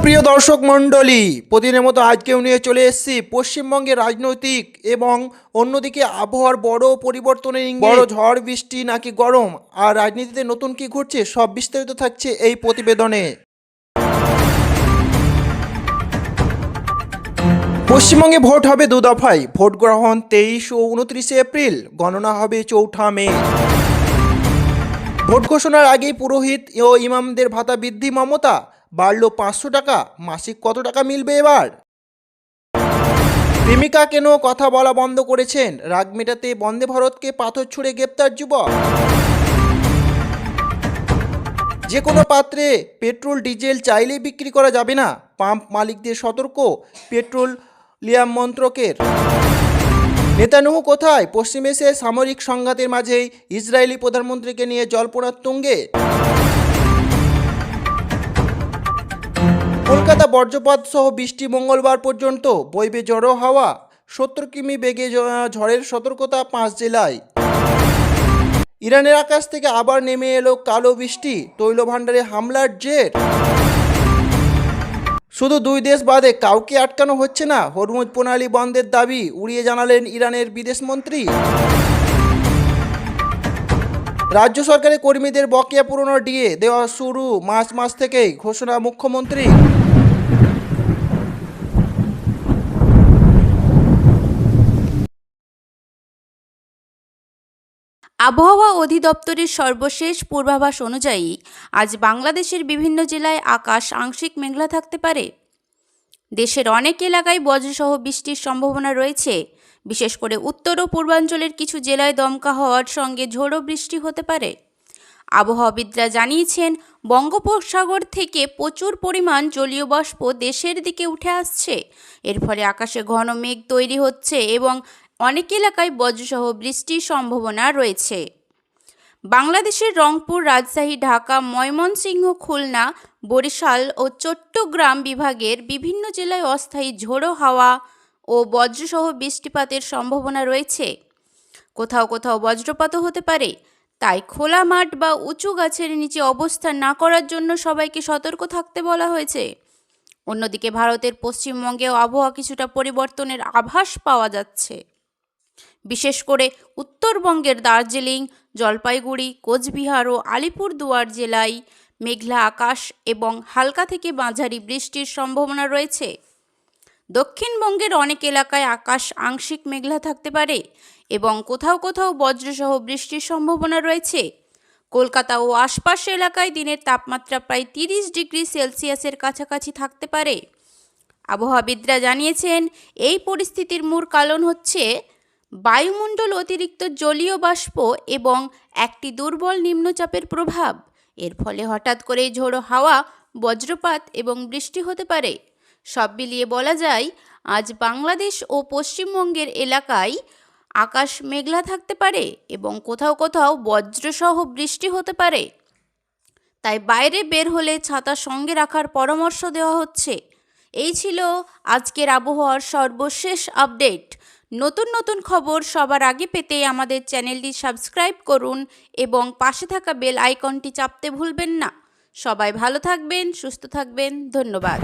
প্রিয় দর্শক মণ্ডলী, প্রতিদিনের মতো আজকেও নিয়ে চলে এসেছি পশ্চিমবঙ্গের রাজনৈতিক এবং অন্যদিকে আবহাওয়ার বড় পরিবর্তনের ইঙ্গিত। বড় ঝড় বৃষ্টি নাকি গরম, আর রাজনীতিতে নতুন কি ঘটছে সব বিস্তারিত থাকছে এই প্রতিবেদনে। পশ্চিমবঙ্গে ভোট হবে দু দফায়। ভোট গ্রহণ 23 ও 29 এপ্রিল, গণনা হবে 4 মে। ভোট ঘোষণার আগেই পুরোহিত ও ইমামদের ভাতা বৃদ্ধি, মমতা বাড়ল 500 টাকা। মাসিক কত টাকা মিলবে এবার? প্রেমিকা কেন কথা বলা বন্ধ করেছেন? রাগ মেটাতে বন্দে ভারতকে পাথর ছুঁড়ে গ্রেপ্তার যুবক। যে কোনো পাত্রে পেট্রোল ডিজেল চাইলেই বিক্রি করা যাবে না, পাম্প মালিকদের সতর্ক পেট্রোলিয়াম মন্ত্রকের। নেতানিয়াহু কোথায়? পশ্চিম এশিয়ায় সামরিক সংঘাতের মাঝেই ইসরায়েলি প্রধানমন্ত্রীকে নিয়ে জল্পনার তুঙ্গে। কলকাতা বজ্রপাত সহ বৃষ্টি, মঙ্গলবার পর্যন্ত বইবে ঝড়ো হাওয়া। 70 কিমি বেগে ঝড়ের সতর্কতা 5 জেলায়। ইরানের আকাশ থেকে আবার নেমে এলো কালো বৃষ্টি, তৈল ভাণ্ডারে হামলার জের। শুধু দুই দেশ বাদে কাউকে আটকানো হচ্ছে না, হরমুজ প্রণালী বন্ধের দাবি উড়িয়ে জানালেন ইরানের বিদেশমন্ত্রী। রাজ্য সরকারের কর্মীদের বকেয়া পুরনো ডিএ দেওয়া শুরু মার্চ মাস থেকেই, ঘোষণা মুখ্যমন্ত্রী। আবহাওয়া অধিদপ্তরের সর্বশেষ পূর্বাভাস অনুযায়ী আজ বাংলাদেশের বিভিন্ন জেলায় আকাশ আংশিক মেঘলা থাকতে পারে। দেশের অনেক এলাকায় বজ্রসহ বৃষ্টির সম্ভাবনা রয়েছে। বিশেষ করে উত্তর ও পূর্বাঞ্চলের কিছু জেলায় দমকা হওয়ার সঙ্গে ঝোড়ো বৃষ্টি হতে পারে। আবহাওয়াবিদরা জানিয়েছেন, বঙ্গোপসাগর থেকে প্রচুর পরিমাণ জলীয় বাষ্প দেশের দিকে উঠে আসছে। এর ফলে আকাশে ঘন মেঘ তৈরি হচ্ছে এবং অনেক এলাকায় বজ্রসহ বৃষ্টির সম্ভাবনা রয়েছে। বাংলাদেশের রংপুর, রাজশাহী, ঢাকা, ময়মনসিংহ, খুলনা, বরিশাল ও চট্টগ্রাম বিভাগের বিভিন্ন জেলায় অস্থায়ী ঝোড়ো হাওয়া ও বজ্রসহ বৃষ্টিপাতের সম্ভাবনা রয়েছে। কোথাও কোথাও বজ্রপাতও হতে পারে, তাই খোলা মাঠ বা উঁচু গাছের নিচে অবস্থান না করার জন্য সবাইকে সতর্ক থাকতে বলা হয়েছে। অন্যদিকে ভারতের পশ্চিমবঙ্গেও আবহাওয়া কিছুটা পরিবর্তনের আভাস পাওয়া যাচ্ছে। বিশেষ করে উত্তরবঙ্গের দার্জিলিং, জলপাইগুড়ি, কোচবিহার ও আলিপুরদুয়ার জেলায় মেঘলা আকাশ এবং হালকা থেকে মাঝারি বৃষ্টির সম্ভাবনা রয়েছে। দক্ষিণবঙ্গের অনেক এলাকায় আকাশ আংশিক মেঘলা থাকতে পারে এবং কোথাও কোথাও বজ্রসহ বৃষ্টির সম্ভাবনা রয়েছে। কলকাতা ও আশপাশের এলাকায় দিনের তাপমাত্রা প্রায় 30 ডিগ্রি সেলসিয়াসের কাছাকাছি থাকতে পারে। আবহাওয়াবিদরা জানিয়েছেন, এই পরিস্থিতির মূল কারণ হচ্ছে বায়ুমণ্ডল অতিরিক্ত জলীয় বাষ্প এবং একটি দুর্বল নিম্নচাপের প্রভাব। এর ফলে হঠাৎ করে ঝোড়ো হাওয়া, বজ্রপাত এবং বৃষ্টি হতে পারে। সব মিলিয়ে বলা যায়, আজ বাংলাদেশ ও পশ্চিমবঙ্গের এলাকায় আকাশ মেঘলা থাকতে পারে এবং কোথাও কোথাও বজ্রসহ বৃষ্টি হতে পারে। তাই বাইরে বের হলে ছাতা সঙ্গে রাখার পরামর্শ দেওয়া হচ্ছে। এই ছিল আজকের আবহাওয়ার সর্বশেষ আপডেট। নতুন নতুন খবর সবার আগে পেতে আমাদের চ্যানেলটি সাবস্ক্রাইব করুন এবং পাশে থাকা বেল আইকনটি চাপতে ভুলবেন না। সবাই ভালো থাকবেন, সুস্থ থাকবেন। ধন্যবাদ।